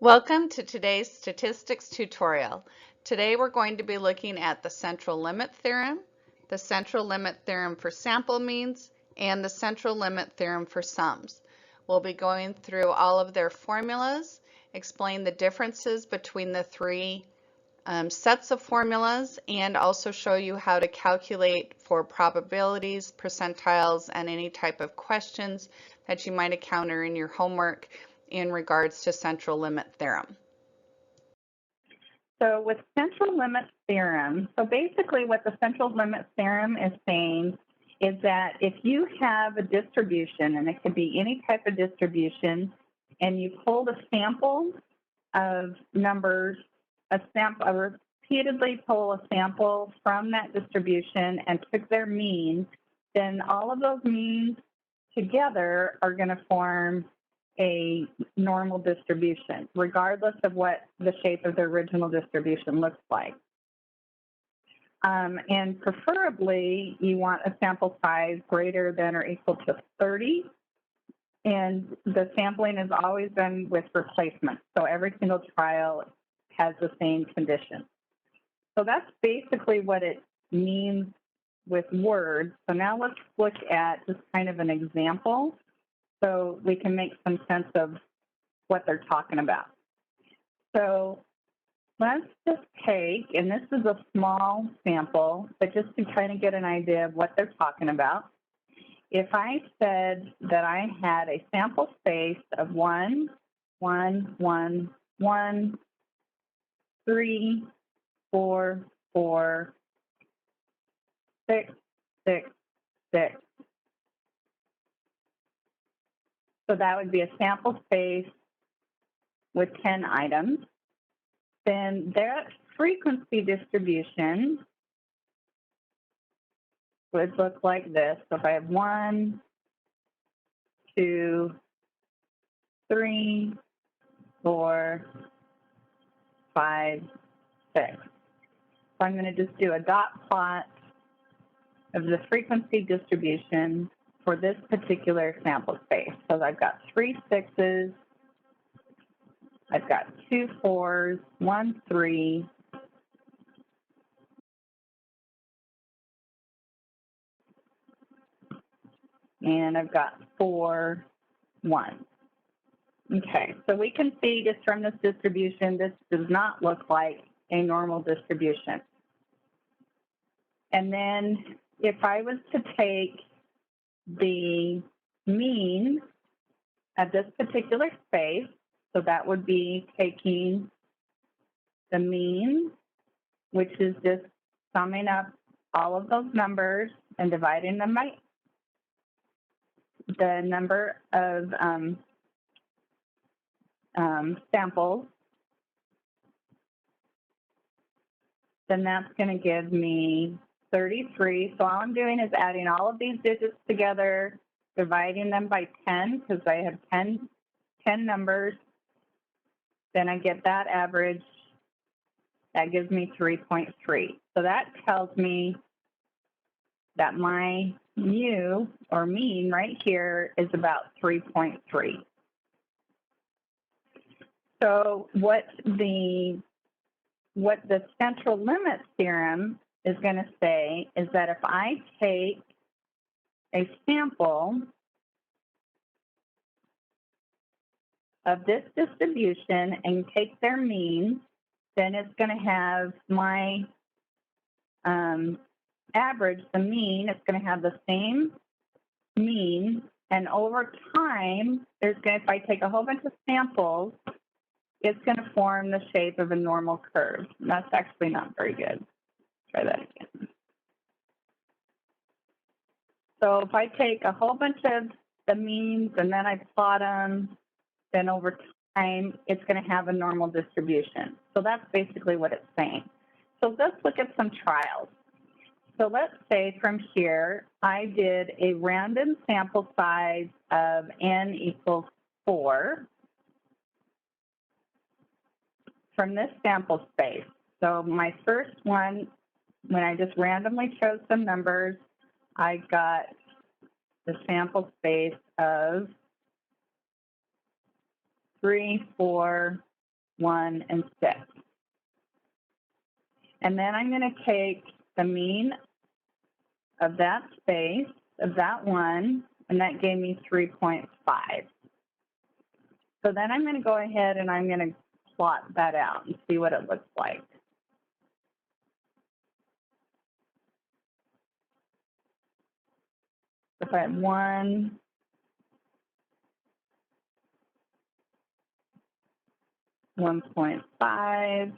Welcome to today's statistics tutorial. Today we're going to be looking at the central limit theorem, the central limit theorem for sample means, and the central limit theorem for sums. We'll be going through all of their formulas, explain the differences between the three sets of formulas, and also show you how to calculate for probabilities, percentiles, and any type of questions that you might encounter in your homework in regards to central limit theorem. So with central limit theorem, so basically what the central limit theorem is saying is that if you have a distribution, and it could be any type of distribution, and you pulled a sample of numbers, repeatedly pull a sample from that distribution and took their mean, then all of those means together are going to form a normal distribution, regardless of what the shape of the original distribution looks like. And preferably, you want a sample size greater than or equal to 30. And the sampling has always been with replacement. So every single trial has the same condition. So that's basically what it means with words. So now let's look at just kind of an example so we can make some sense of what they're talking about. So let's just take, and this is a small sample, but just to kind of get an idea of what they're talking about. If I said that I had a sample space of 1, 1, 1, 1, 3, 4, 4, 6, 6, 6. So that would be a sample space with 10 items. Then that frequency distribution would look like this. So if I have 1, 2, 3, 4, 5, 6. So I'm going to just do a dot plot of the frequency distribution for this particular sample space. So I've got 3 6s, I've got 2 4s, 1 3, and I've got 4 1s. Okay, so we can see just from this distribution, this does not look like a normal distribution. And then if I was to take the mean of this particular space, so that would be taking the mean, which is just summing up all of those numbers and dividing them by the number of samples, then that's going to give me 33. So all I'm doing is adding all of these digits together, dividing them by 10, because I have 10 numbers. Then I get that average. That gives me 3.3. So that tells me that my mu, or mean, right here is about 3.3. So what the central limit theorem is going to say is that if I take a sample of this distribution and take their mean, then it's going to have my average, the mean, it's going to have the same mean, and over time, if I take a whole bunch of samples, it's going to form the shape of a normal curve. And that's actually not very good. Try that again. So if I take a whole bunch of the means and then I plot them, then over time, it's going to have a normal distribution. So that's basically what it's saying. So let's look at some trials. So let's say from here, I did a random sample size of n equals 4 from this sample space. So my first one, when I just randomly chose some numbers, I got the sample space of 3, 4, 1, and 6. And then I'm going to take the mean of that space, of that one, and that gave me 3.5. So then I'm going to go ahead and I'm going to plot that out and see what it looks like. If I had 1, 1.5,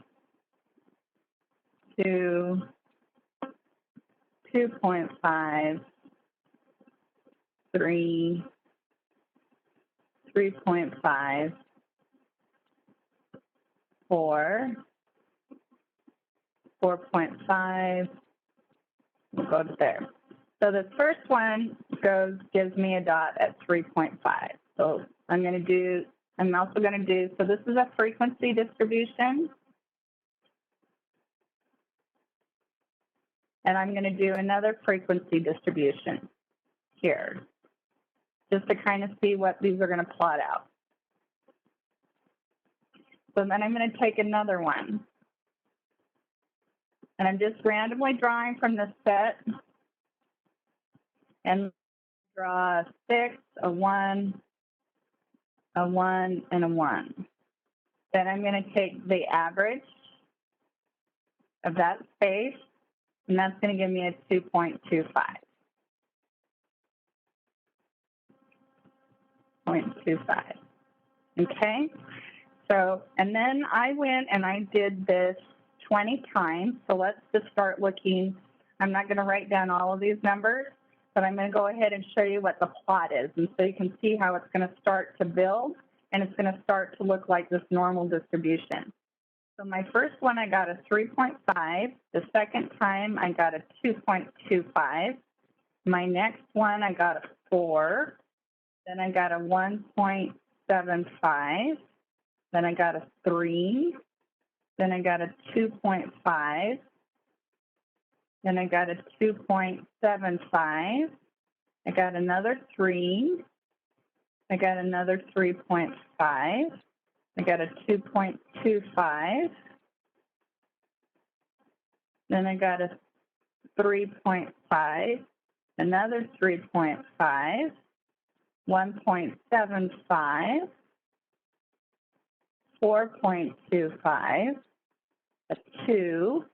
2, 2.5, 3, 3.5, 4, 4.5, we'll go to there. So the first one gives me a dot at 3.5. So I'm also going to do, so this is a frequency distribution. And I'm going to do another frequency distribution here, just to kind of see what these are going to plot out. So then I'm going to take another one. And I'm just randomly drawing from this set. And draw a 6, a 1, a 1, and a 1. Then I'm going to take the average of that space, and that's going to give me a 2.25. 0.25. Okay? So, and then I went and I did this 20 times. So let's just start looking. I'm not going to write down all of these numbers, but I'm going to go ahead and show you what the plot is. And so you can see how it's going to start to build, and it's going to start to look like this normal distribution. So my first one, I got a 3.5. The second time, I got a 2.25. My next one, I got a 4. Then I got a 1.75. Then I got a 3. Then I got a 2.5. Then I got a 2.75. I got another 3. I got another 3.5. I got a 2.25. Then I got a 3.5, another 3.5, 1.75, 4.25, a 2,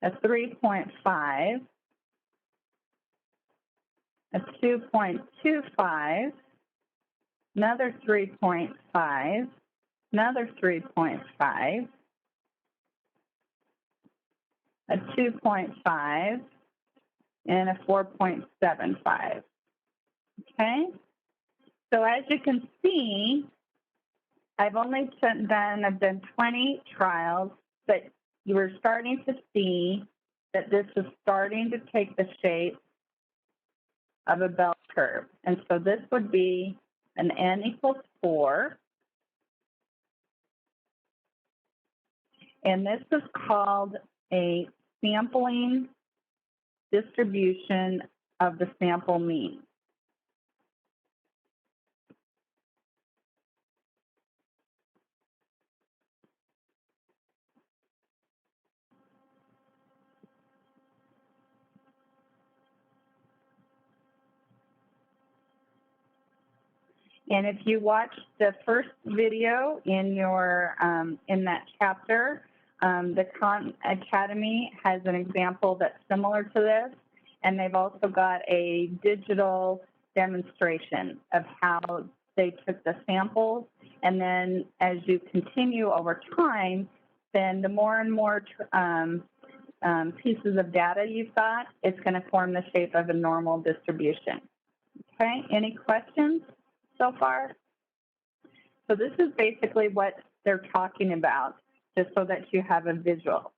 a 3.5, a 2.25, another 3.5, another 3.5, a 2.5, and a 4.75. Okay? So as you can see, I've done 20 trials, but you were starting to see that this is starting to take the shape of a bell curve. And so this would be an n equals 4. And this is called a sampling distribution of the sample mean. And if you watch the first video in your in that chapter, the Caz Academy has an example that's similar to this, and they've also got a digital demonstration of how they took the samples, and then as you continue over time, then the more and more pieces of data you've got, it's going to form the shape of a normal distribution. Okay, any questions so far? So this is basically what they're talking about, just so that you have a visual.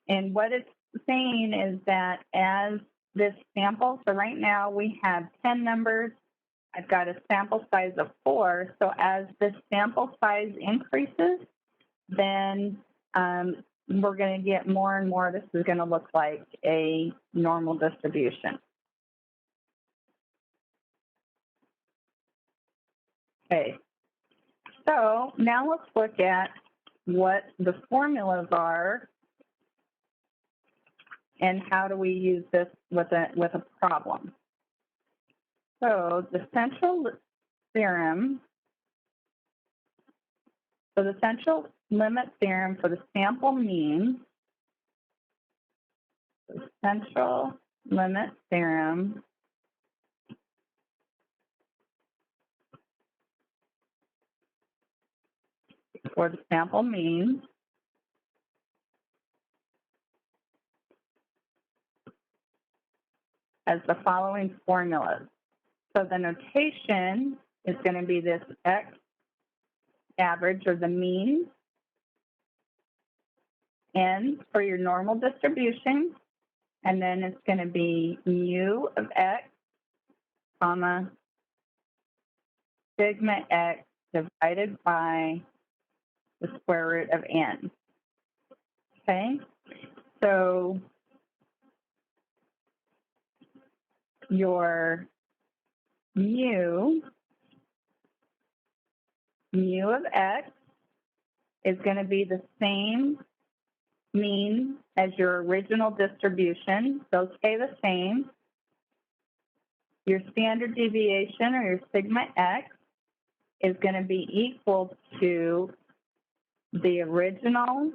And what it's saying is that as this sample, so right now we have 10 numbers, I've got a sample size of 4, so as this sample size increases, then we're going to get more and more, this is going to look like a normal distribution. Okay, So now let's look at what the formulas are and how do we use this with a problem. So the central theorem, so the central limit theorem for the sample mean, the central limit theorem for the sample mean has the following formulas. So the notation is going to be this x average, or the mean, n for your normal distribution, and then it's going to be mu of x, comma, sigma x divided by the square root of n. Okay, so your mu of x is going to be the same mean as your original distribution. Those stay the same. Your standard deviation, or your sigma x, is going to be equal to the original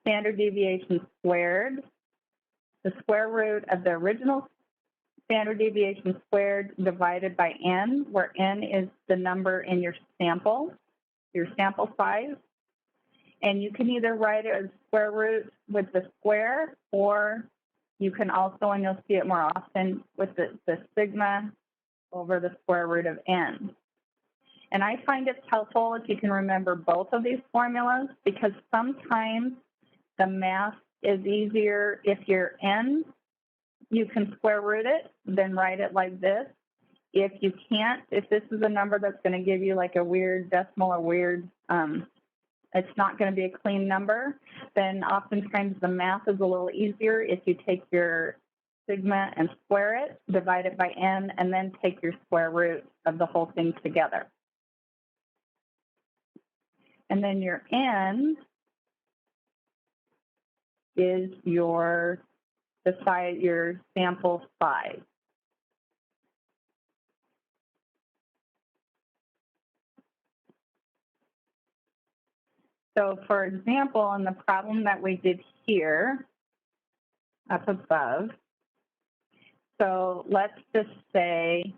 standard deviation squared, the square root of the original standard deviation squared divided by n, where n is the number in your sample size. And you can either write it as square root with the square, or you can also, and you'll see it more often, with the sigma over the square root of n. And I find it's helpful if you can remember both of these formulas, because sometimes the math is easier if you're n, you can square root it, then write it like this. If you can't, if this is a number that's going to give you like a weird decimal or weird, it's not going to be a clean number, then oftentimes the math is a little easier if you take your sigma and square it, divide it by n, and then take your square root of the whole thing together. And then your n is your sample size. So for example, in the problem that we did here up above, so let's just say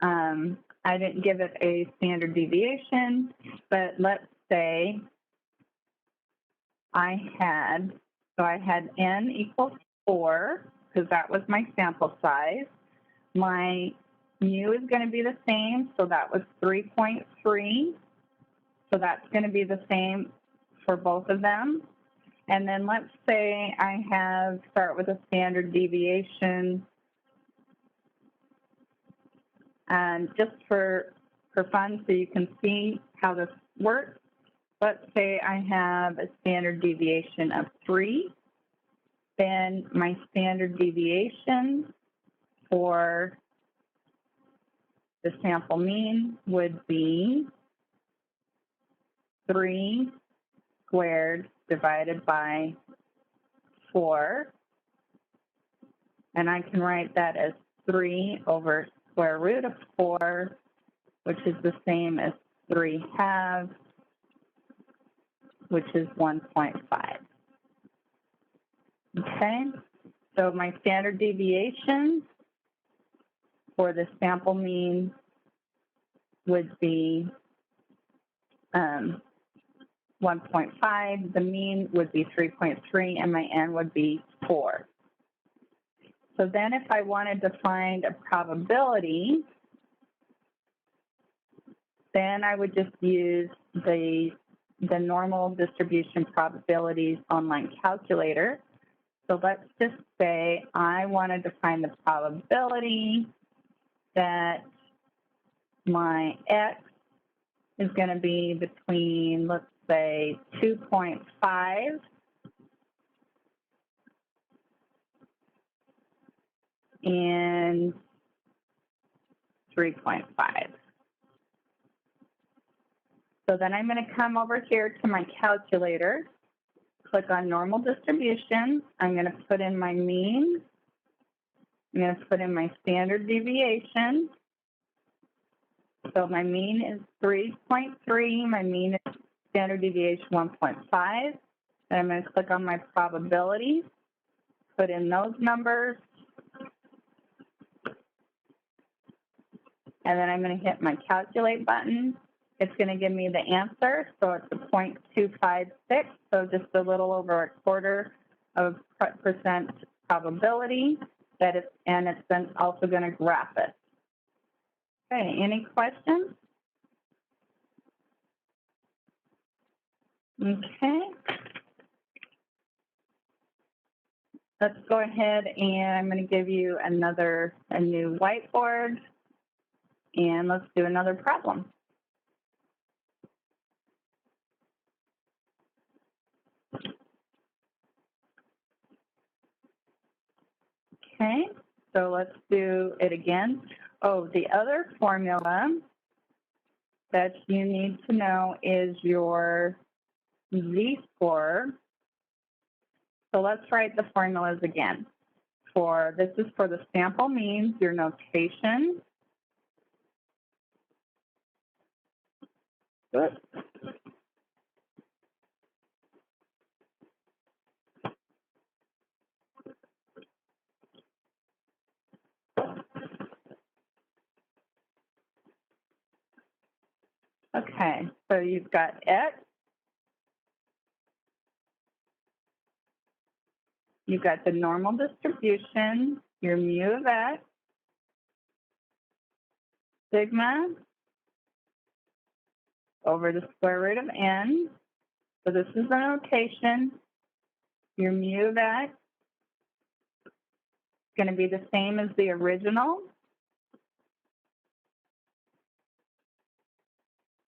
I didn't give it a standard deviation, but let's say I had n equals 4, because that was my sample size. My mu is going to be the same, so that was 3.3. So that's going to be the same for both of them. And then let's say I start with a standard deviation. And just for fun, so you can see how this works, let's say I have a standard deviation of 3. Then my standard deviation for the sample mean would be 3 squared divided by 4. And I can write that as 3 over square root of 4, which is the same as 3/2, which is 1.5. Okay, so my standard deviation for the sample mean would be 1.5, the mean would be 3.3, and my n would be 4. So then if I wanted to find a probability, then I would just use the normal distribution probabilities online calculator. So let's just say I wanted to find the probability that my x is going to be between, let's say, 2.5 and 3.5. So then I'm going to come over here to my calculator, click on normal distribution. I'm going to put in my mean. I'm going to put in my standard deviation. So my mean is 3.3. My mean is standard deviation 1.5. Then I'm going to click on my probability, put in those numbers. And then I'm going to hit my calculate button. It's going to give me the answer. So it's a 0.256. So just a little over a quarter of percent probability that it's, and it's then also going to graph it. Okay, any questions? Okay. Let's go ahead and I'm going to give you a new whiteboard, and let's do another problem. Okay, so let's do it again. Oh, the other formula that you need to know is your z-score. So let's write the formulas again. This is for the sample means, your notation. Oops. Okay, so you've got X. You've got the normal distribution, your mu of X, sigma over the square root of n. So this is the notation. Your mu of X is going to be the same as the original.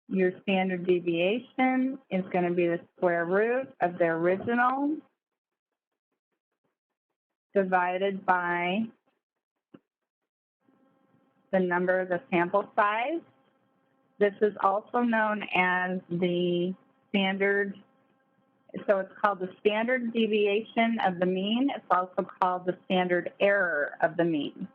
Your standard deviation is going to be the square root of the original divided by the number of the sample size. This is also known as the standard, so it's called the standard deviation of the mean. It's also called the standard error of the mean.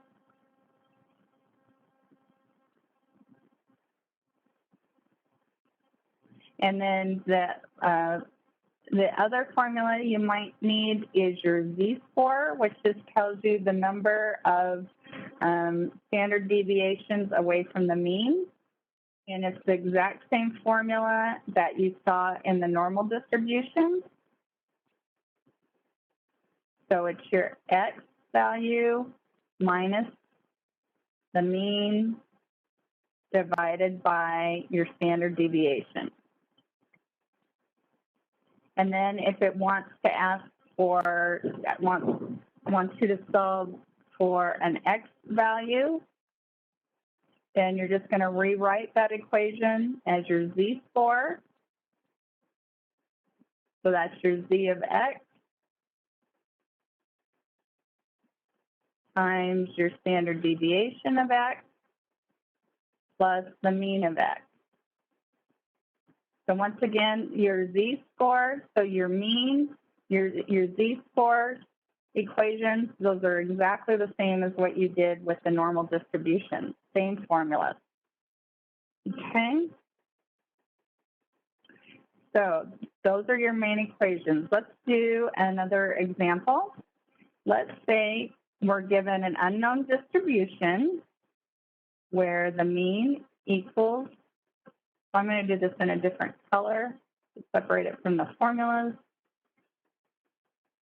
And then the other formula you might need is your z-score, which just tells you the number of standard deviations away from the mean. And it's the exact same formula that you saw in the normal distribution. So it's your x value minus the mean divided by your standard deviation. And then if it wants to ask for, wants you to solve for an x value, then you're just going to rewrite that equation as your z-score. So that's your z of x times your standard deviation of x plus the mean of x. So once again, your z-score, so your mean, your z-score equations, those are exactly the same as what you did with the normal distribution, same formula. Okay? So those are your main equations. Let's do another example. Let's say we're given an unknown distribution where the mean equals, I'm going to do this in a different color to separate it from the formulas.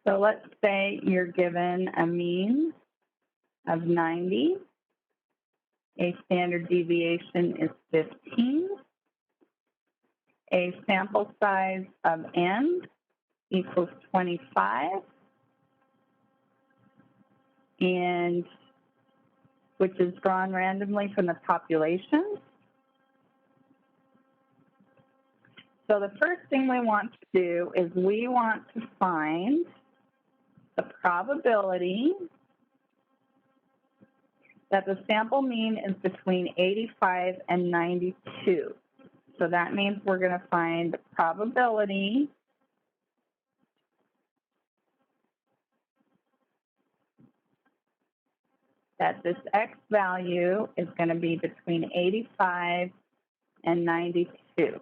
So let's say you're given a mean of 90, a standard deviation is 15, a sample size of n equals 25, and which is drawn randomly from the population. So the first thing we want to do is we want to find the probability that the sample mean is between 85 and 92. So that means we're going to find the probability that this X value is going to be between 85 and 92.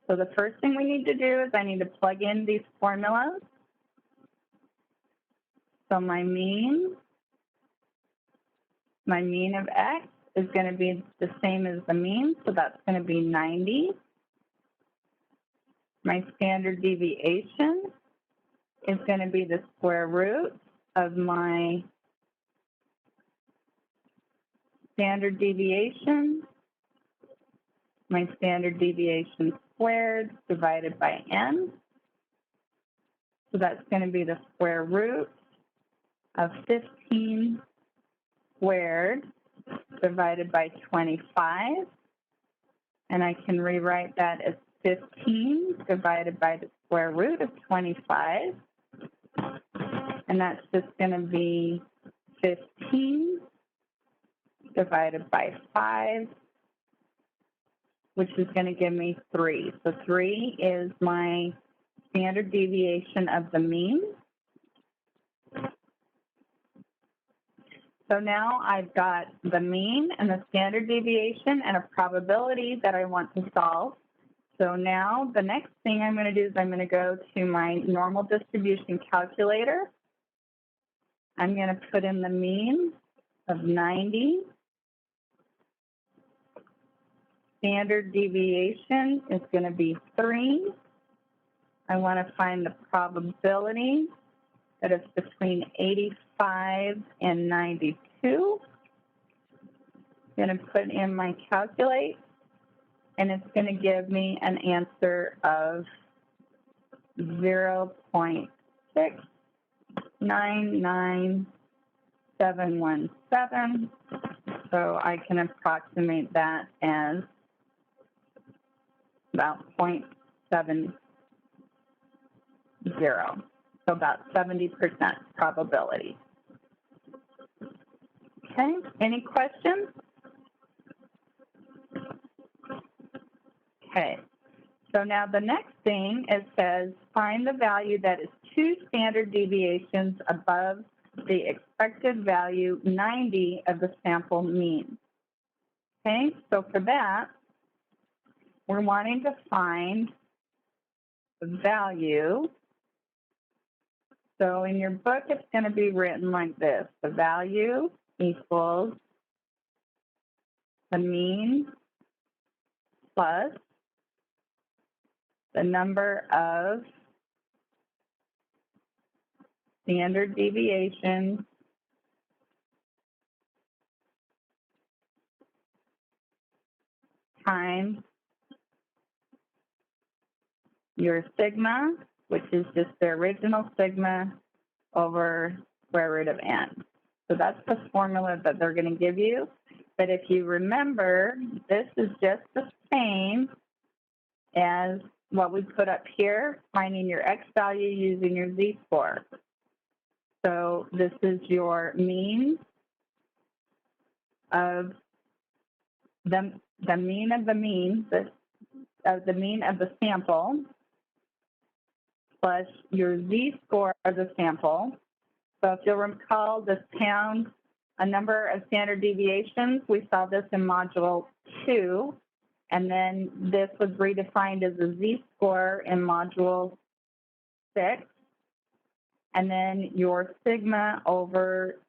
So the first thing we need to do is I need to plug in these formulas. So my mean of X is going to be the same as the mean, so that's going to be 90. My standard deviation is going to be the square root of my standard deviation, my standard deviation squared divided by n. So that's going to be the square root of 15 squared divided by 25. And I can rewrite that as 15 divided by the square root of 25. And that's just going to be 15 divided by 5, which is going to give me 3. So 3 is my standard deviation of the mean. So now I've got the mean and the standard deviation and a probability that I want to solve. So now the next thing I'm going to do is I'm going to go to my normal distribution calculator. I'm going to put in the mean of 90. Standard deviation is going to be 3. I want to find the probability that it's between 85 and 92. I'm going to put in my calculate, and it's going to give me an answer of 0.699717. So I can approximate that as about 0.70. So about 70% probability. Okay, any questions? Okay, so now the next thing, it says find the value that is 2 standard deviations above the expected value 90 of the sample mean. Okay, so for that, we're wanting to find the value. So in your book, it's going to be written like this. The value equals the mean plus the number of standard deviations times your sigma, which is just the original sigma, over square root of n. So that's the formula that they're going to give you. But if you remember, this is just the same as what we put up here, finding your X value using your Z-score. So this is your mean of the mean of the mean, the mean of the sample, plus your Z-score of the sample. So if you'll recall, this pound a number of standard deviations, we saw this in Module 2, and then this was redefined as a Z-score in Module 6, and then your sigma over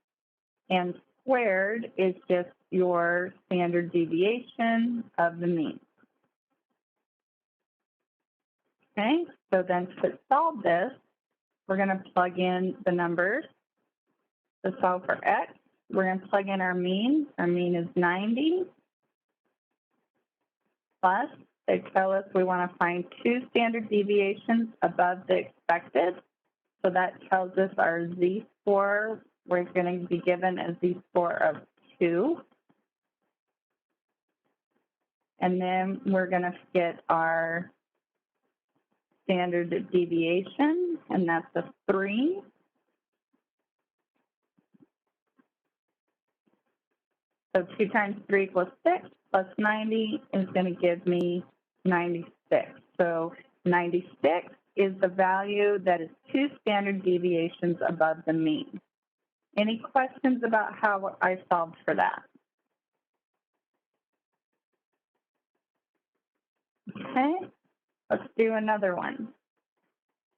n squared is just your standard deviation of the mean. Okay, so then to solve this, we're going to plug in the numbers. To solve for X, we're going to plug in our mean. Our mean is 90. Plus, they tell us we want to find 2 standard deviations above the expected. So that tells us our Z-score, we're going to be given a Z-score of 2. And then we're going to get our standard deviation, and that's a 3. So 2 times 3 equals 6, plus 90 is going to give me 96. So 96 is the value that is 2 standard deviations above the mean. Any questions about how I solved for that? Okay, let's do another one.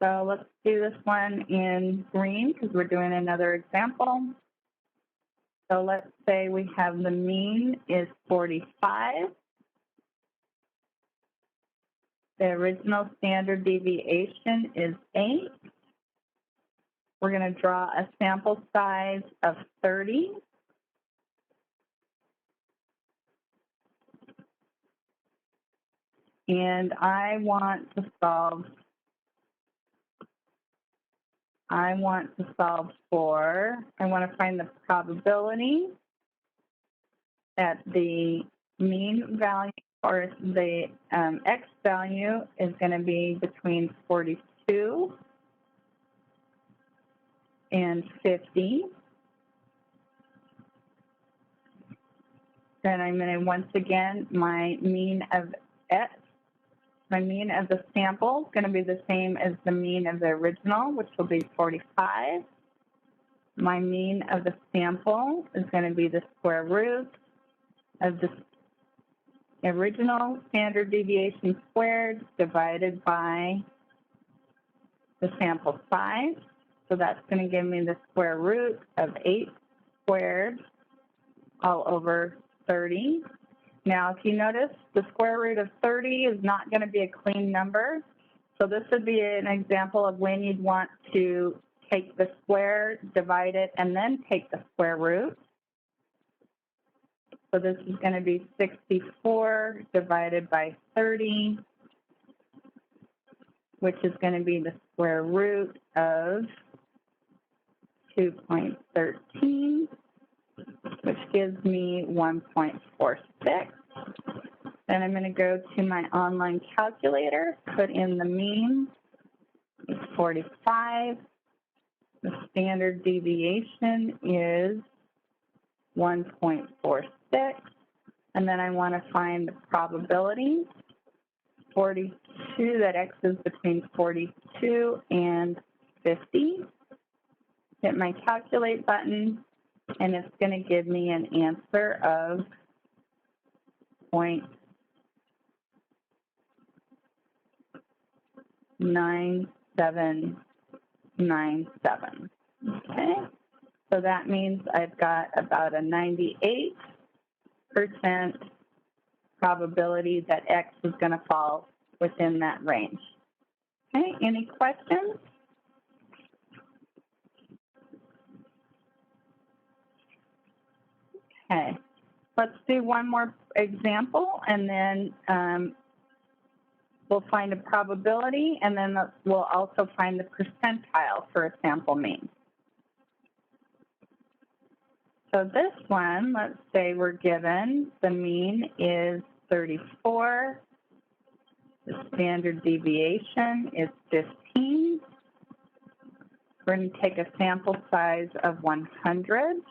So let's do this one in green because we're doing another example. So let's say we have the mean is 45. The original standard deviation is 8. We're going to draw a sample size of 30. And I want to find the probability that the mean value or the X value is going to be between 42 and 50. Then I'm going to, once again, my mean of the sample is going to be the same as the mean of the original, which will be 45. My mean of the sample is going to be the square root of the original standard deviation squared divided by the sample size. So that's going to give me the square root of 8 squared all over 30. Now, if you notice, the square root of 30 is not going to be a clean number. So this would be an example of when you'd want to take the square, divide it, and then take the square root. So this is going to be 64 divided by 30, which is going to be the square root of 2.13, which gives me 1.46. Then I'm going to go to my online calculator, put in the mean, it's 45. The standard deviation is 1.46. And then I want to find the probability, 42, that X is between 42 and 50. Hit my calculate button, and it's going to give me an answer of 0.9797. Okay, so that means I've got about a 98% probability that X is going to fall within that range. Okay, any questions? Okay, let's do one more example, and then we'll find a probability, and then we'll also find the percentile for a sample mean. So this one, let's say we're given the mean is 34, the standard deviation is 15. We're going to take a sample size of 100.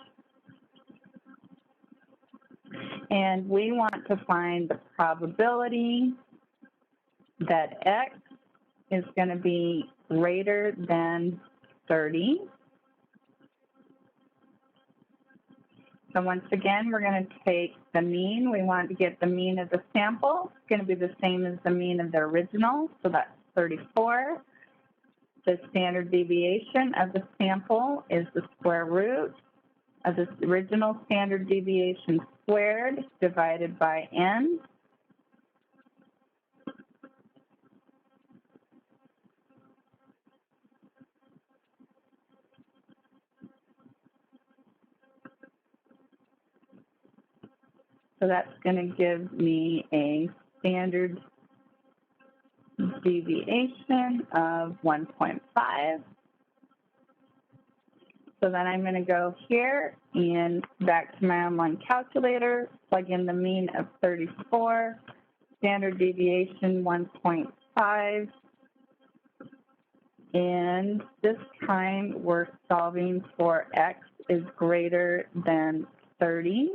And we want to find the probability that X is going to be greater than 30. So once again, we're going to take the mean. We want to get the mean of the sample. It's going to be the same as the mean of the original, so that's 34. The standard deviation of the sample is the square root of the original standard deviation squared divided by n. So that's going to give me a standard deviation of 1.5. So then I'm going to go here and back to my online calculator, plug in the mean of 34, standard deviation 1.5, and this time we're solving for X is greater than 30.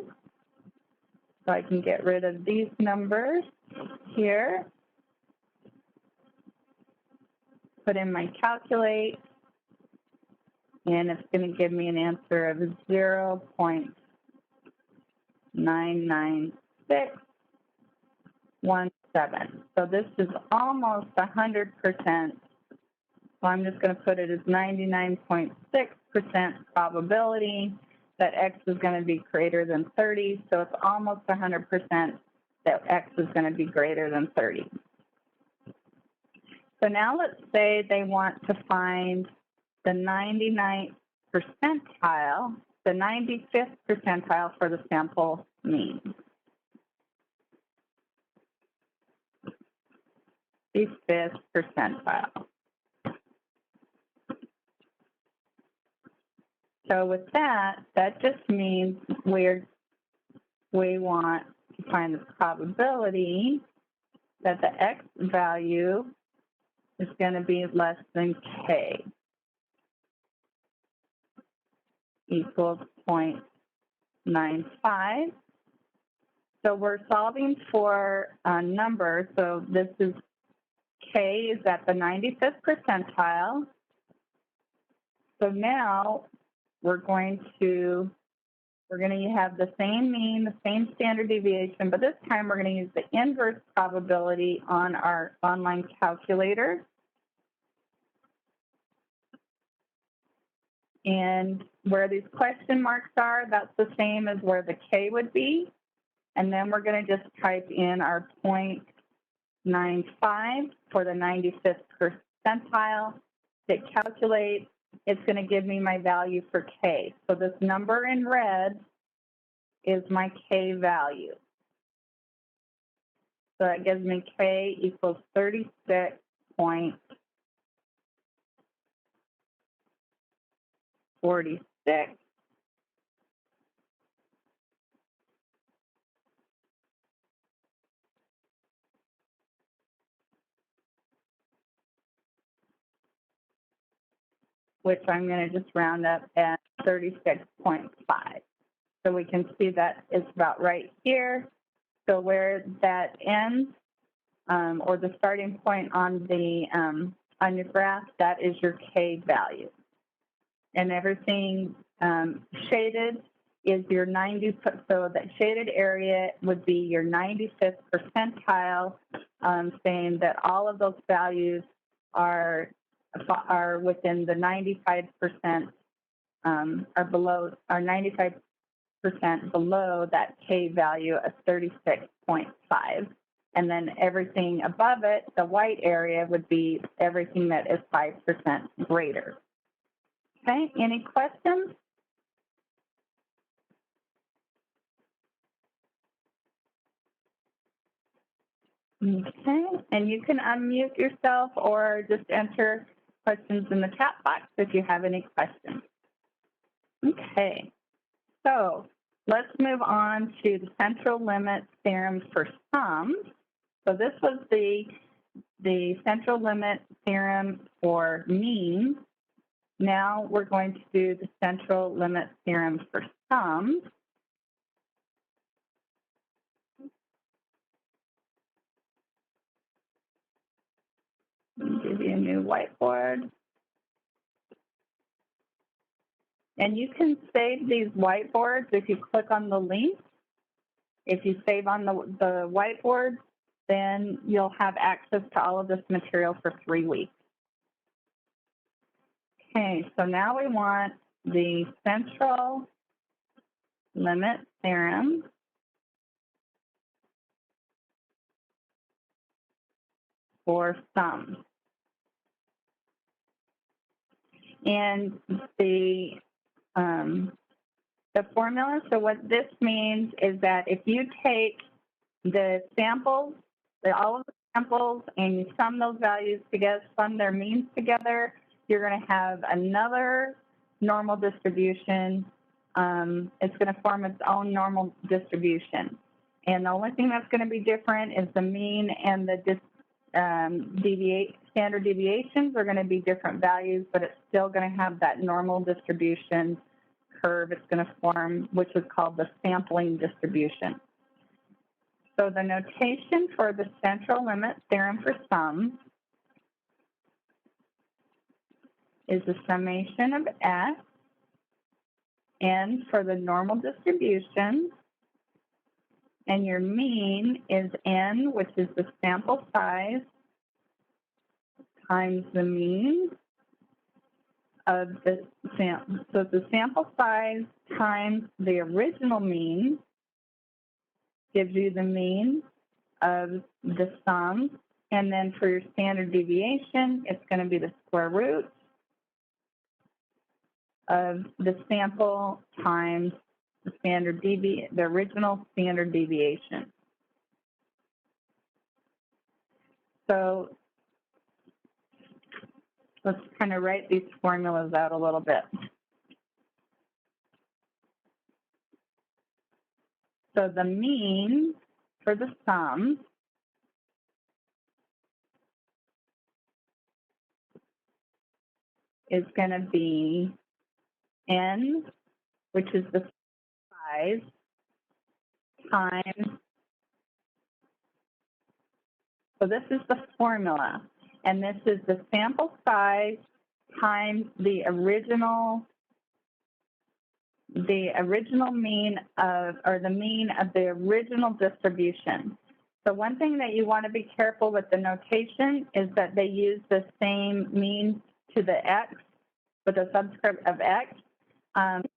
So So I can get rid of these numbers here, put in my calculate, and it's going to give me an answer of 0.99617. So this is almost 100%. So I'm just going to put it as 99.6% probability that X is going to be greater than 30. So it's almost 100% that X is going to be greater than 30. So now let's say they want to find the 99th percentile, the 95th percentile for the sample mean. The 5th percentile. So with that, that just means we want to find the probability that the X value is going to be less than K, equals 0.95. So we're solving for a number. So this is K is at the 95th percentile. So now we're going to have the same mean, the same standard deviation, but this time we're going to use the inverse probability on our online calculator. And where these question marks are, that's the same as where the K would be. And then we're going to just type in our 0.95 for the 95th percentile. Hit calculate. It's going to give me my value for K. So this number in red is my K value. So that gives me K equals 36.46, which I'm going to just round up at 36.5. So we can see that it's about right here. So where that ends, or the starting point on your graph, that is your K value. And everything shaded is your 90, so that shaded area would be your 95th percentile, saying that all of those values are within the 95%, are below, are 95% below that K value of 36.5. And then everything above it, the white area, would be everything that is 5% greater. Okay, any questions? Okay, and you can unmute yourself or just enter questions in the chat box if you have any questions. Okay, so let's move on to the central limit theorem for sums. So this was the central limit theorem for means. Now we're going to do the central limit theorem for sums. Let me give you a new whiteboard. And you can save these whiteboards if you click on the link. If you save on the whiteboard, then you'll have access to all of this material for 3 weeks. Okay, so now we want the central limit theorem for sums. And the formula, so what this means is that if you take the samples, all of the samples, and you sum those values together, sum their means together, you're going to have another normal distribution. It's going to form its own normal distribution. And the only thing that's going to be different is the mean and the standard deviations are going to be different values, but it's still going to have that normal distribution curve it's going to form, which is called the sampling distribution. So the notation for the central limit theorem for sums is the summation of x, n for the normal distribution, and your mean is n, which is the sample size, times the mean of the sample. So the sample size times the original mean gives you the mean of the sum. And then for your standard deviation, it's going to be the square root of the sample times the original standard deviation. So let's kind of write these formulas out a little bit. So the mean for the sum is going to be n, which is the size, times, so this is the formula, and this is the sample size times the original mean of, or the mean of the original distribution. So one thing that you want to be careful with the notation is that they use the same mean to the x with a subscript of x.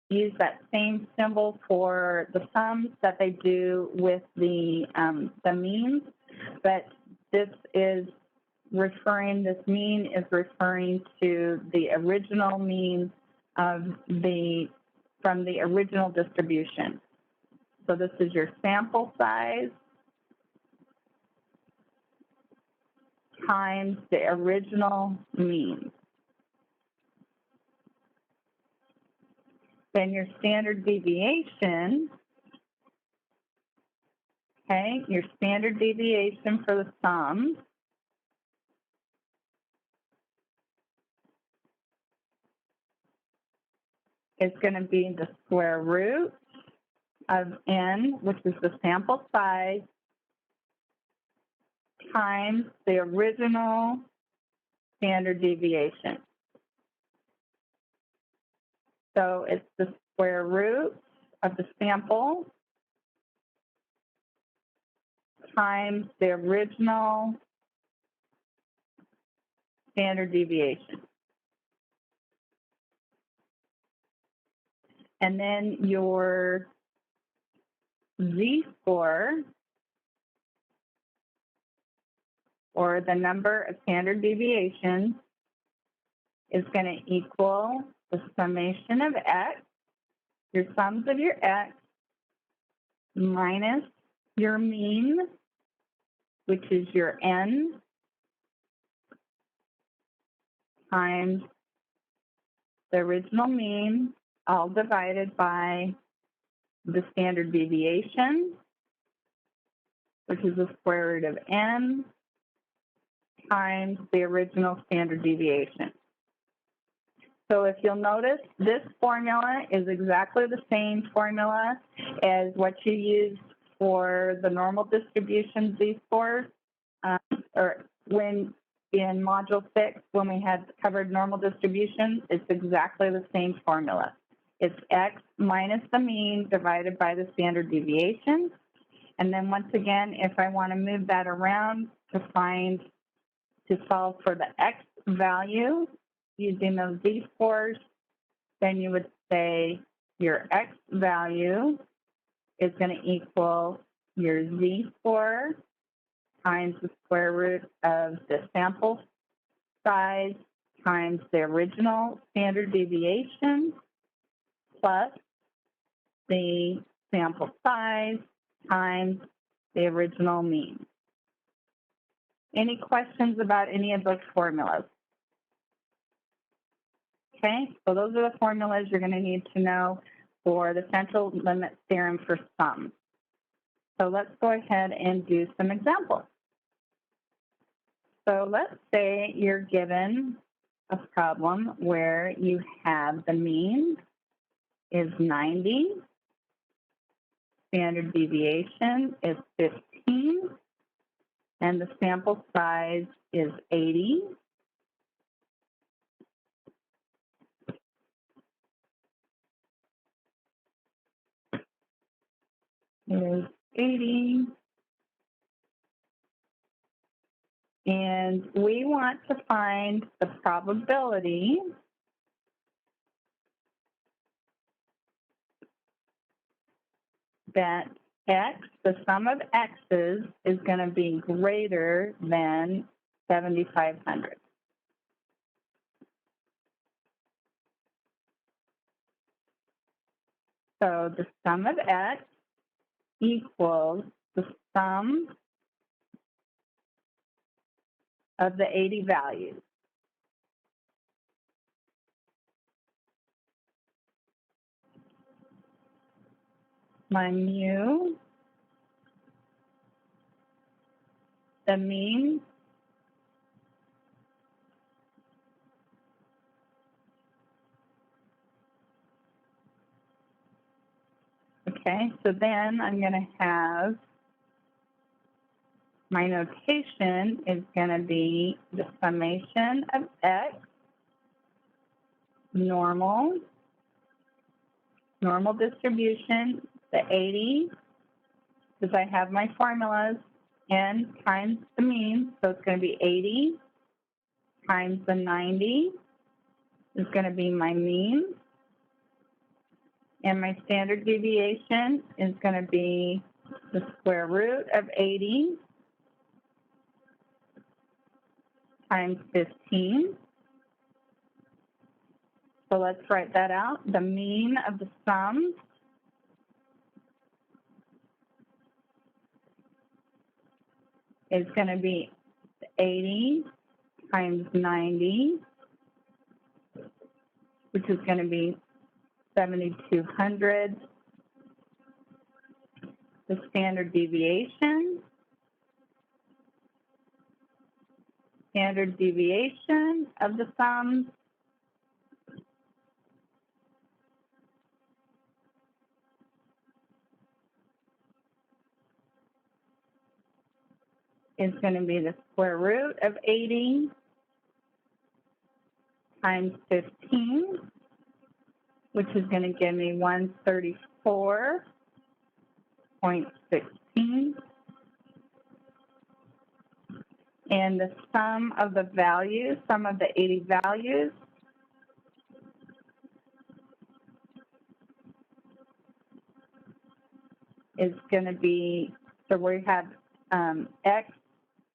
Use that same symbol for the sums that they do with the means, but this mean is referring to the original mean of from the original distribution. So this is your sample size times the original mean. Then your standard deviation, okay, your standard deviation for the sum is going to be the square root of n, which is the sample size, times the original standard deviation. So it's the square root of the sample times the original standard deviation. And then your z-score, or the number of standard deviations, is going to equal the summation of x, your sums of your x, minus your mean, which is your n, times the original mean, all divided by the standard deviation, which is the square root of n, times the original standard deviation. So if you'll notice, this formula is exactly the same formula as what you used for the normal distribution z-scores, or when in Module 6, when we had covered normal distributions, it's exactly the same formula. It's x minus the mean divided by the standard deviation. And then once again, if I want to move that around to solve for the x value, using those z-scores, then you would say your x value is going to equal your z-score times the square root of the sample size times the original standard deviation plus the sample size times the original mean. Any questions about any of those formulas? Okay, so those are the formulas you're going to need to know for the central limit theorem for sums. So let's go ahead and do some examples. So let's say you're given a problem where you have the mean is 90, standard deviation is 15, and the sample size is 80. Is 80. And we want to find the probability that x, the sum of x's, is going to be greater than 7,500. So the sum of x equals the sum of the 80 values. My mu, the mean, okay, so then I'm going to have my notation is going to be the summation of x, normal distribution, the 80, because I have my formulas, n times the mean, so it's going to be 80 times the 90 is going to be my mean, and my standard deviation is going to be the square root of 80 times 15. So let's write that out. The mean of the sums is going to be 80 times 90, which is going to be 7,200. The standard deviation of the sums is going to be the square root of 80 times 15, which is going to give me 134.16. And the sum of the values, sum of the 80 values, is going to be, so we have x,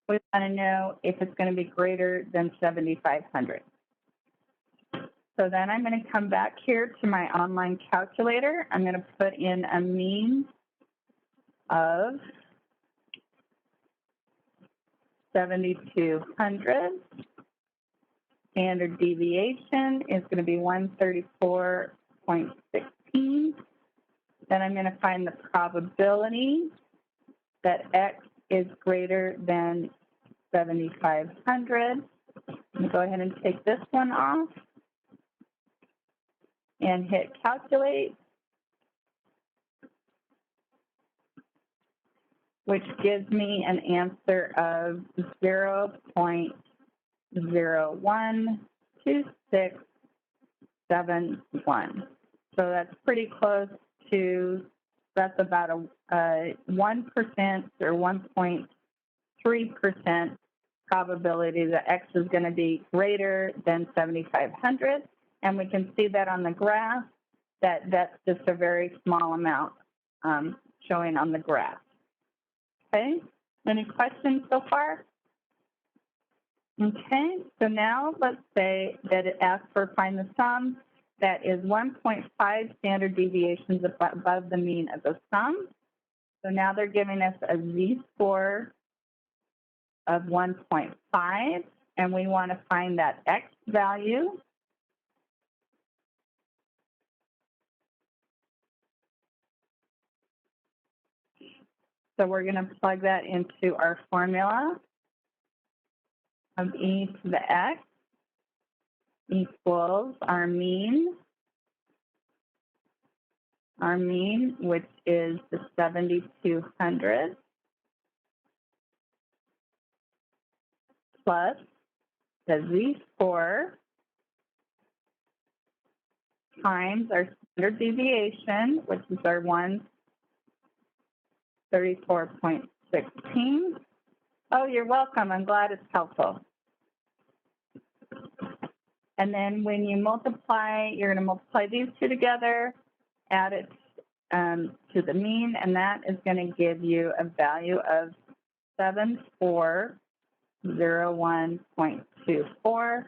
we want to know if it's going to be greater than 7,500. So then I'm going to come back here to my online calculator. I'm going to put in a mean of 7,200. Standard deviation is going to be 134.16. Then I'm going to find the probability that x is greater than 7,500. Go ahead and take this one off and hit calculate, which gives me an answer of 0.012671. So that's pretty close to, that's about a 1% or 1.3% probability that x is going to be greater than 7,500. And we can see that on the graph, that that's just a very small amount showing on the graph. Okay, any questions so far? Okay, so now let's say that it asks for find the sum that is 1.5 standard deviations above the mean of the sum. So now they're giving us a z-score of 1.5, and we want to find that x value. So we're going to plug that into our formula of e to the x equals our mean, which is the 7,200, plus the z-score times our standard deviation, which is our 134.16. Oh, you're welcome. I'm glad it's helpful. And then when you multiply, you're going to multiply these two together, add it to the mean, and that is going to give you a value of 7401.24.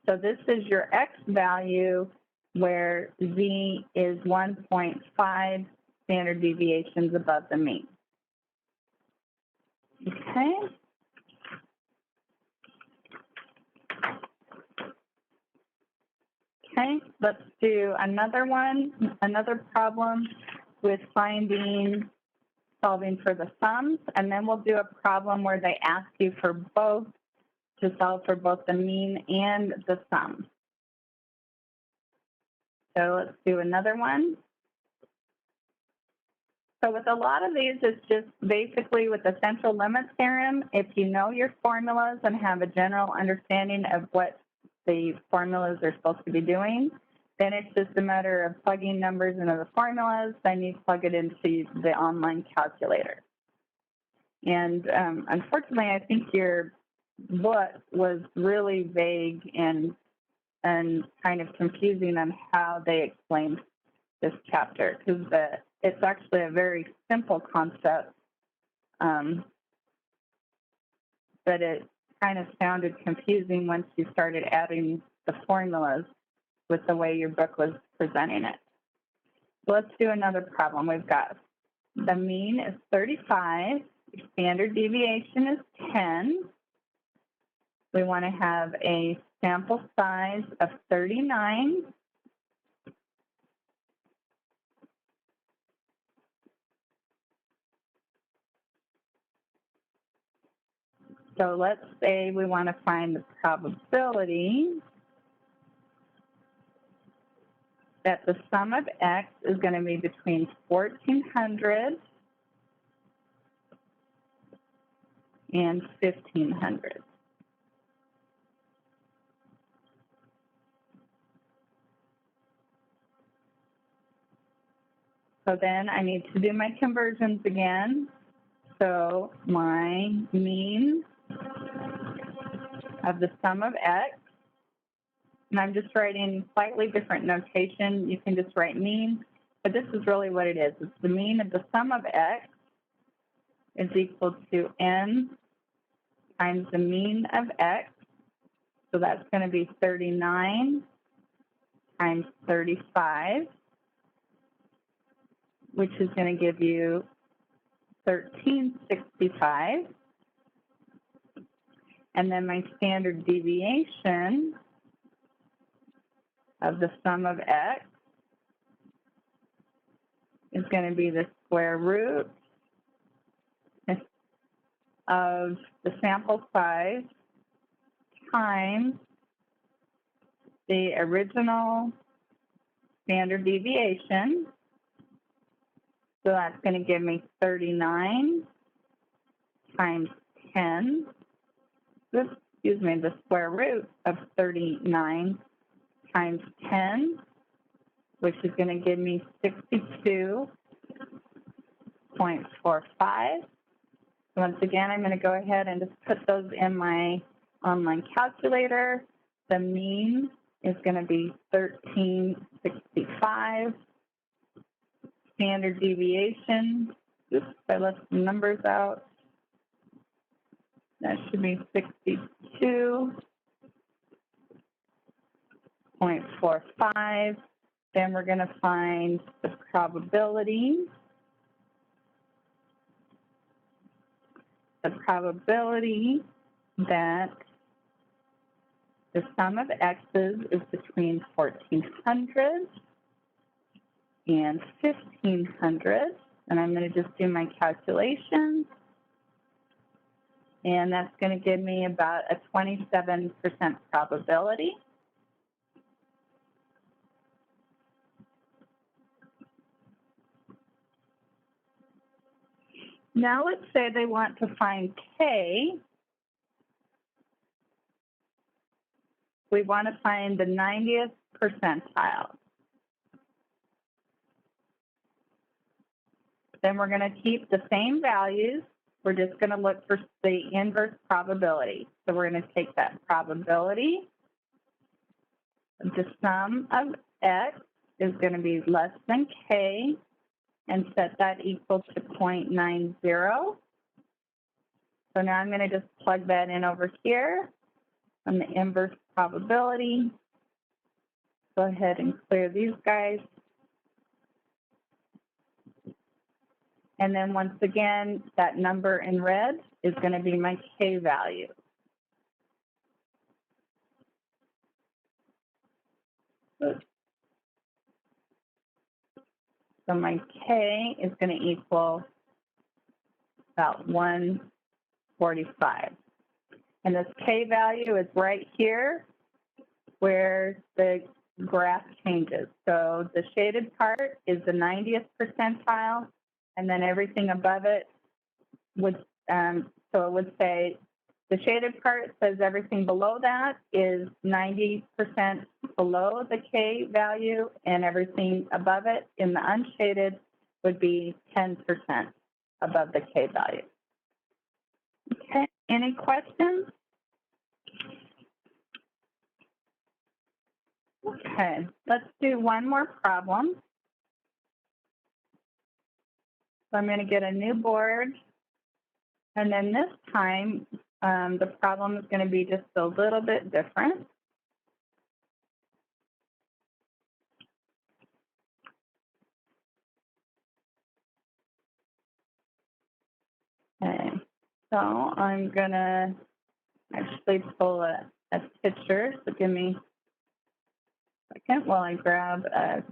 So this is your x value, where z is 1.5 standard deviations above the mean. Okay. Okay, let's do another one, another problem with solving for the sums, and then we'll do a problem where they ask you for both, to solve for both the mean and the sum. So let's do another one. So with a lot of these, it's just basically with the central limit theorem, if you know your formulas and have a general understanding of what the formulas are supposed to be doing, then it's just a matter of plugging numbers into the formulas, then you plug it into the online calculator. And unfortunately, I think your book was really vague and kind of confusing on how they explained this chapter, because it's actually a very simple concept, but it kind of sounded confusing once you started adding the formulas with the way your book was presenting it. So let's do another problem. We've got the mean is 35, your standard deviation is 10. We want to have a sample size of 39. So let's say we want to find the probability that the sum of x is going to be between 1,400 and 1,500. So then I need to do my conversions again. So my mean of the sum of x, and I'm just writing slightly different notation. You can just write mean, but this is really what it is. It's the mean of the sum of x is equal to n times the mean of x. So that's going to be 39 times 35, which is going to give you 1365. And then my standard deviation of the sum of x is going to be the square root of the sample size times the original standard deviation. So that's going to give me 39 times 10. Excuse me, the square root of 39 times 10, which is going to give me 62.45. Once again, I'm going to go ahead and just put those in my online calculator. The mean is going to be 1365. Standard deviation, oops, I left some numbers out. That should be 62.45. Then we're going to find the probability. The probability that the sum of x's is between 1,400 and 1,500. And I'm going to just do my calculations. And that's going to give me about a 27% probability. Now let's say they want to find k, we want to find the 90th percentile. Then we're going to keep the same values. We're just going to look for the inverse probability. So we're going to take that probability. The sum of x is going to be less than k and set that equal to 0.90. So now I'm going to just plug that in over here on the inverse probability. Go ahead and clear these guys. And then once again, that number in red is going to be my k value. So my k is going to equal about 145. And this k value is right here where the graph changes. So the shaded part is the 90th percentile, and then everything above it would, so it would say the shaded part says everything below that is 90% below the k value, and everything above it in the unshaded would be 10% above the k value. Okay, any questions? Okay, let's do one more problem. So I'm going to get a new board, and then this time the problem is going to be just a little bit different. Okay, so I'm going to actually pull a picture. So give me a second while I grab a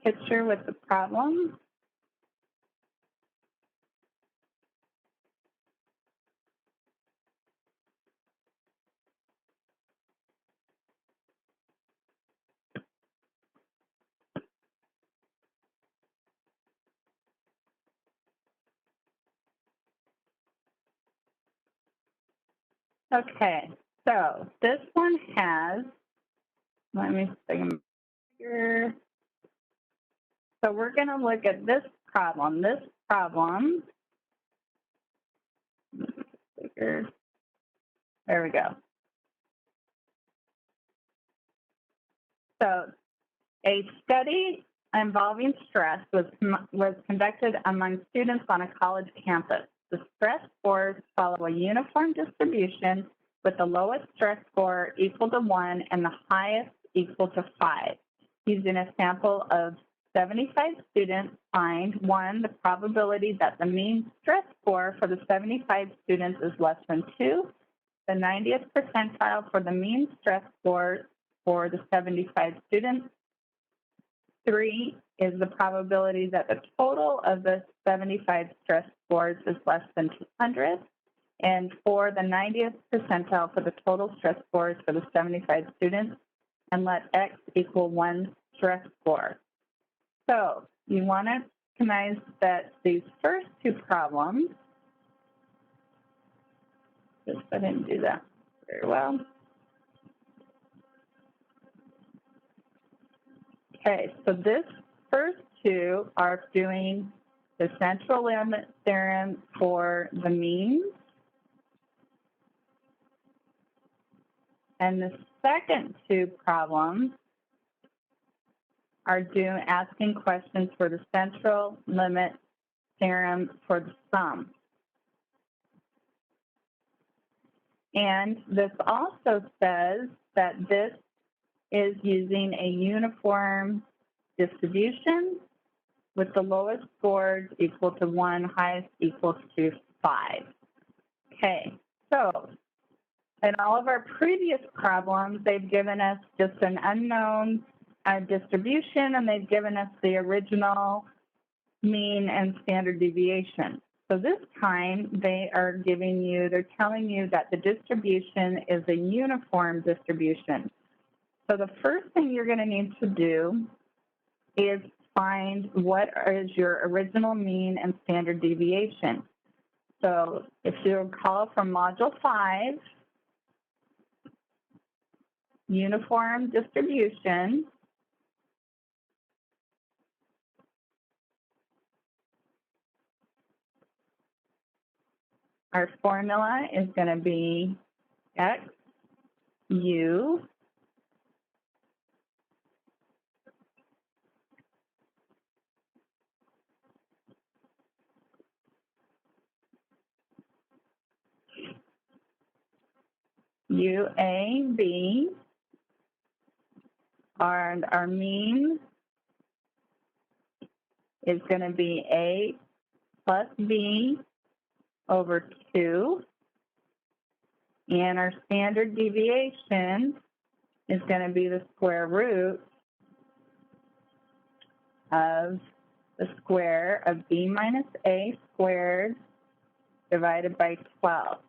picture with the problem. Okay, so this one has, let me see here. So we're going to look at this problem. This problem, there we go. So a study involving stress was conducted among students on a college campus. The stress scores follow a uniform distribution with the lowest stress score equal to 1 and the highest equal to 5. Using a sample of 75 students, find 1, the probability that the mean stress score for the 75 students is less than 2, the 90th percentile for the mean stress score for the 75 students. 3 is the probability that the total of the 75 stress scores is less than 200. And 4, the 90th percentile for the total stress scores for the 75 students. And let x equal 1 stress score. So you want to recognize that these first two problems, I didn't do that very well. Okay, so this first two are doing the central limit theorem for the means. And the second two problems are asking questions for the central limit theorem for the sum. And this also says that this is using a uniform distribution with the lowest scores equal to 1, highest equal to 5. Okay, so in all of our previous problems, they've given us just an unknown distribution, and they've given us the original mean and standard deviation. So this time they are they're telling you that the distribution is a uniform distribution. So the first thing you're going to need to do is find what is your original mean and standard deviation. So if you recall from Module 5, uniform distribution, our formula is going to be X, U, UAB, and our mean is going to be A plus B over 2, and our standard deviation is going to be the square root of the square of B minus A squared divided by 12.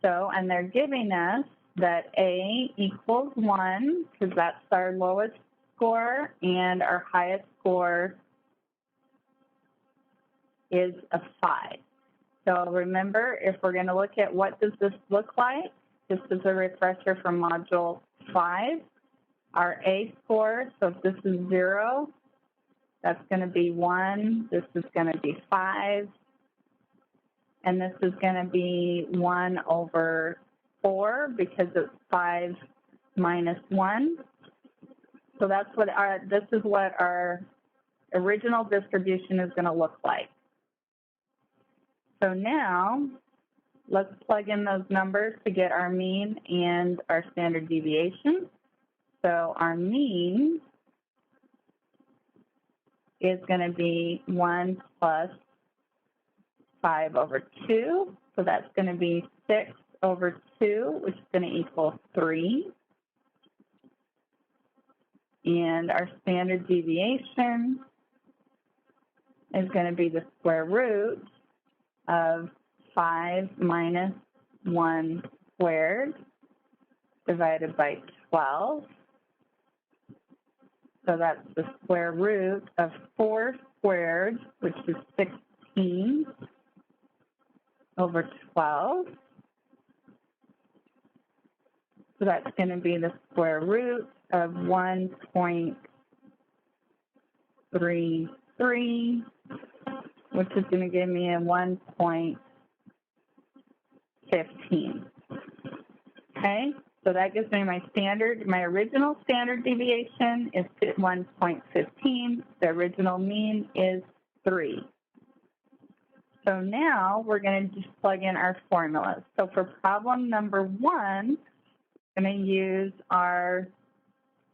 So, and they're giving us that A equals 1, because that's our lowest score, and our highest score is a 5. So remember, if we're going to look at what does this look like, just as a refresher from Module 5, our A score, so if this is 0, that's going to be 1, this is going to be 5, and this is going to be 1 over 4 because it's 5 minus 1. So that's what this is what our original distribution is going to look like. So now, let's plug in those numbers to get our mean and our standard deviation. So our mean is going to be 1 plus 5 over 2. So that's going to be 6 over 2, which is going to equal 3. And our standard deviation is going to be the square root of 5 minus 1 squared divided by 12. So that's the square root of 4 squared, which is 16 over 12. So that's going to be the square root of 1.33, which is going to give me a 1.15. Okay, so that gives me my standard. My original standard deviation is 1.15. The original mean is 3. So now we're going to just plug in our formulas. So for problem number 1, I'm going to use our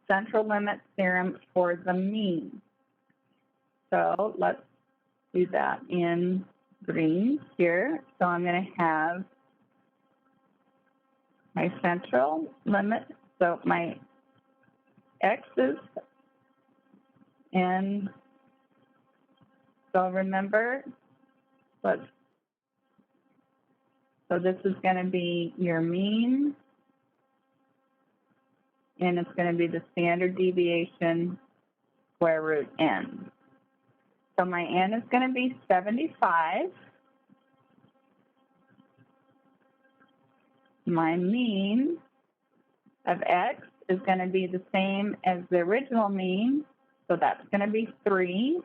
central limit theorem for the mean. So let's do that in green here. So I'm going to have my central limit, so my x's, and so remember, so this is going to be your mean, and it's going to be the standard deviation square root n. So my n is going to be 75. My mean of x is going to be the same as the original mean, so that's going to be 3.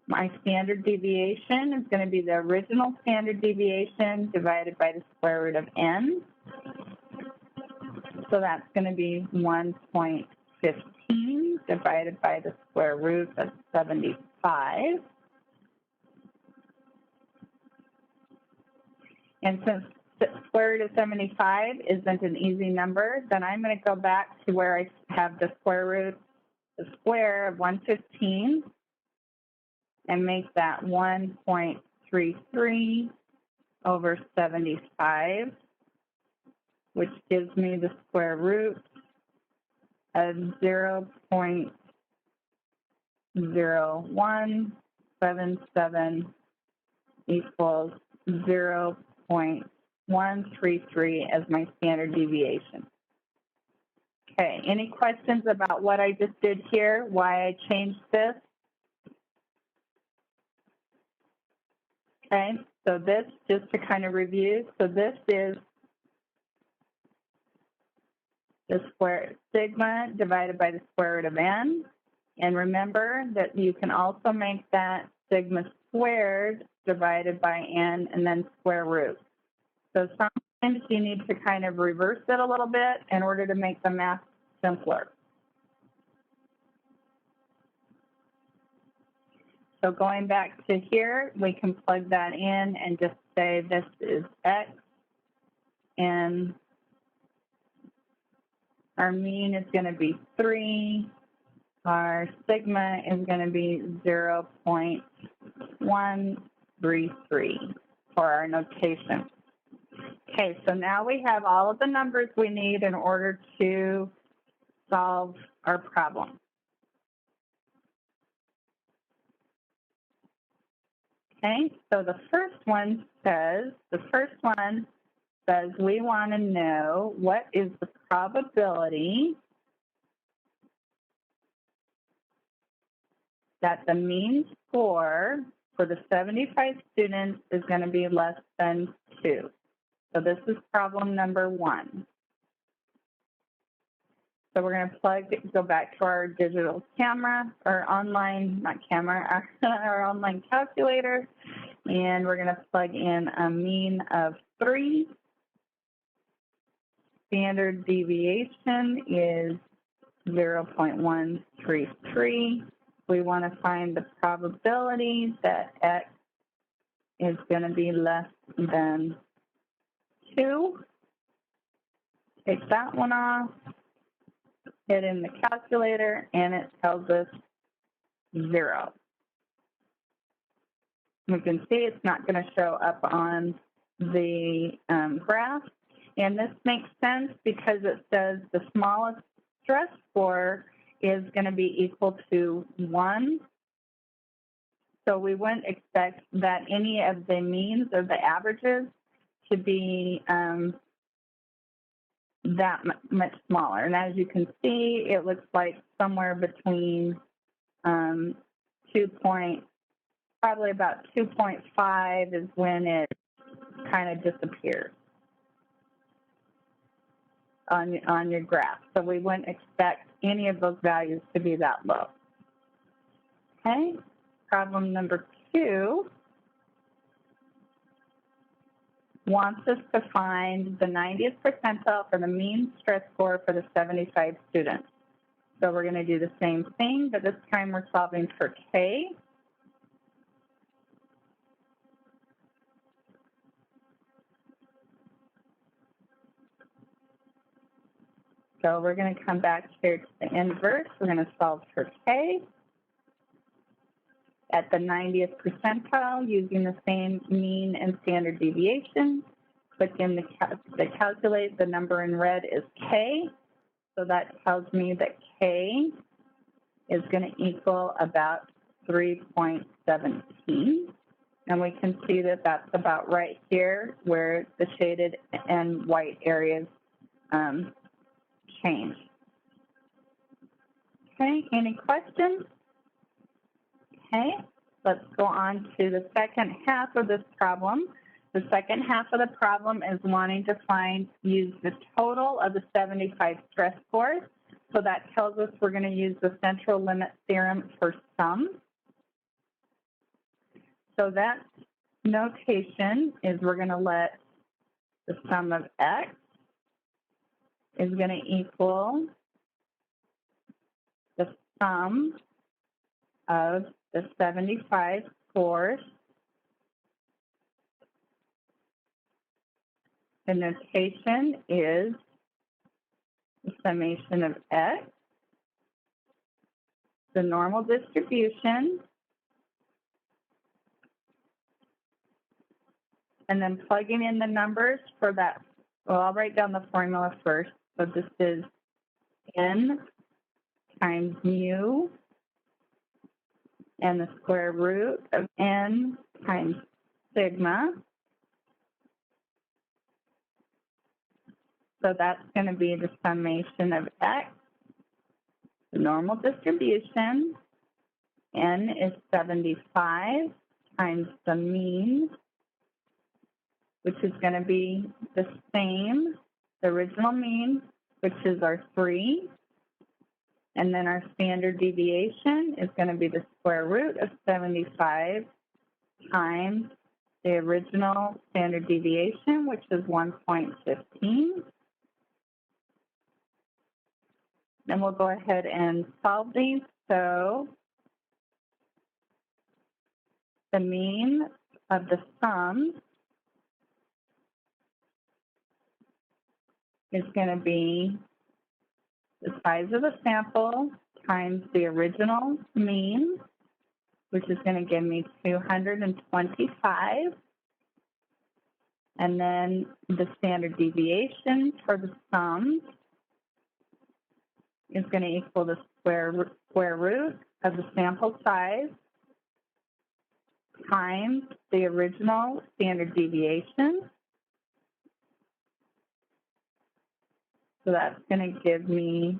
My standard deviation is going to be the original standard deviation divided by the square root of n. So that's going to be 1.15 divided by the square root of 75. And since the square root of 75 isn't an easy number, then I'm going to go back to where I have the square of 115, and make that 1.33 over 75, which gives me the square root of 0.0177 equals 0.133 as my standard deviation. Okay, any questions about what I just did here, why I changed this? Okay, so this, just to kind of review, so this is the square sigma divided by the square root of n. And remember that you can also make that sigma squared divided by n and then square root. So sometimes you need to kind of reverse it a little bit in order to make the math simpler. So going back to here, we can plug that in and just say this is x, and our mean is going to be 3. Our sigma is going to be 0.133 for our notation. Okay, so now we have all of the numbers we need in order to solve our problem. Okay, so the first one says we want to know what is the probability that the mean score for the 75 students is going to be less than 2. So this is problem number 1. So we're going to go back to our digital camera, or online, not camera, our online calculator, and we're going to plug in a mean of 3. Standard deviation is 0.133. We want to find the probability that x is going to be less than 2. Take that one off, hit in the calculator, and it tells us 0. We can see it's not going to show up on the graph. And this makes sense because it says the smallest stress score is going to be equal to 1. So we wouldn't expect that any of the means or the averages to be that much smaller. And as you can see, it looks like somewhere between probably about 2.5 is when it kind of disappears on your graph. So we wouldn't expect any of those values to be that low. Okay, problem number 2 wants us to find the 90th percentile for the mean stress score for the 75 students. So we're going to do the same thing, but this time we're solving for K. So we're going to come back here to the inverse. We're going to solve for K at the 90th percentile using the same mean and standard deviation. Click in the calculate. The number in red is K. So that tells me that K is going to equal about 3.17. And we can see that that's about right here where the shaded and white areas change. Okay, any questions? Okay, let's go on to the second half of this problem. The second half of the problem is wanting to use the total of the 75 stress scores. So that tells us we're going to use the Central Limit Theorem for sum. So that notation is we're going to let the sum of x is going to equal the sum of the 75 scores. The notation is the summation of x, the normal distribution, and then plugging in the numbers for that. Well, I'll write down the formula first. So this is n times mu and the square root of n times sigma. So that's going to be the summation of x, the normal distribution. N is 75 times the mean, which is going to be the same, the original mean, which is our 3. And then our standard deviation is going to be the square root of 75 times the original standard deviation, which is 1.15. And we'll go ahead and solve these. So the mean of the sum is going to be the size of the sample times the original mean, which is going to give me 225. And then the standard deviation for the sum is going to equal the square root of the sample size times the original standard deviation. So that's going to give me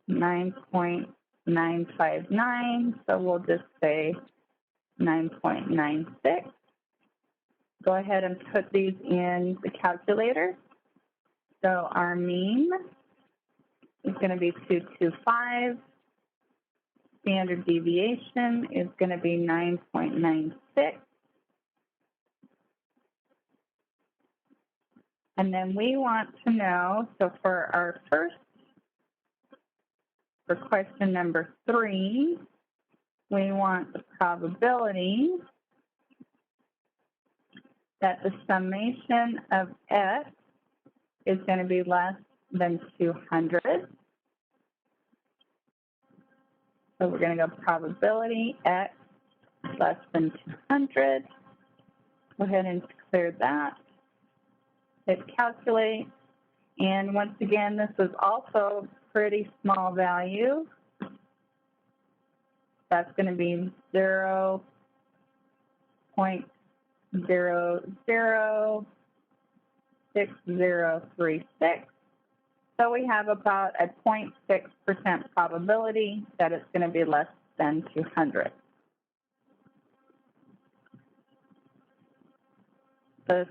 9.959. So we'll just say 9.96. Go ahead and put these in the calculator. So our mean is going to be 225. Standard deviation is going to be 9.96. And then we want to know, so for our for question number 3, we want the probability that the summation of x is going to be less than 200. So we're going to go probability x less than 200. Go ahead and clear that. Hit calculate. And once again, this is also pretty small value. That's going to be 0.006036. So we have about a 0.6% probability that it's going to be less than 200. The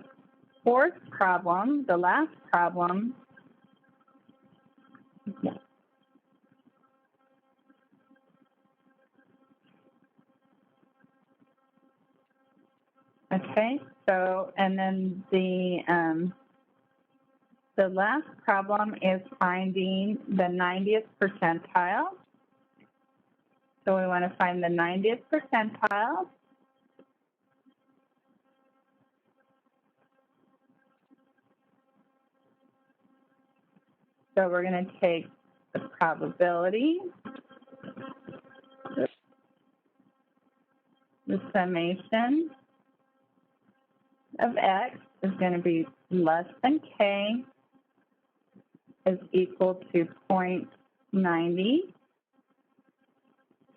fourth problem, the last problem, okay, so, and then the last problem is finding the 90th percentile. So we want to find the 90th percentile. So we're going to take the probability, the summation of x is going to be less than k is equal to 0.90.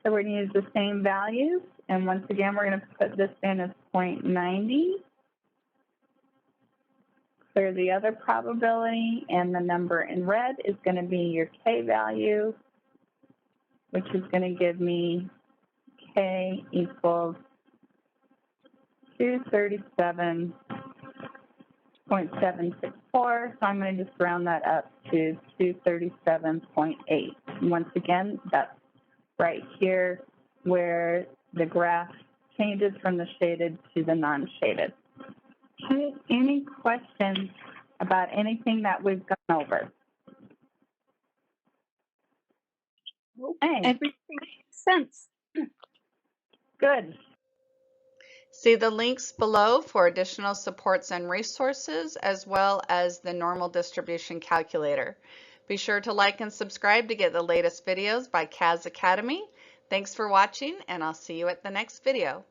So we're going to use the same values. And once again, we're going to put this in as 0.90. Clear the other probability, and the number in red is going to be your k value, which is going to give me k equals 237.764. So I'm going to just round that up to 237.8. Once again, that's right here where the graph changes from the shaded to the non-shaded. Any questions about anything that we've gone over? Everything makes sense. Good. See the links below for additional supports and resources, as well as the normal distribution calculator. Be sure to like and subscribe to get the latest videos by Caz Academy. Thanks for watching, and I'll see you at the next video.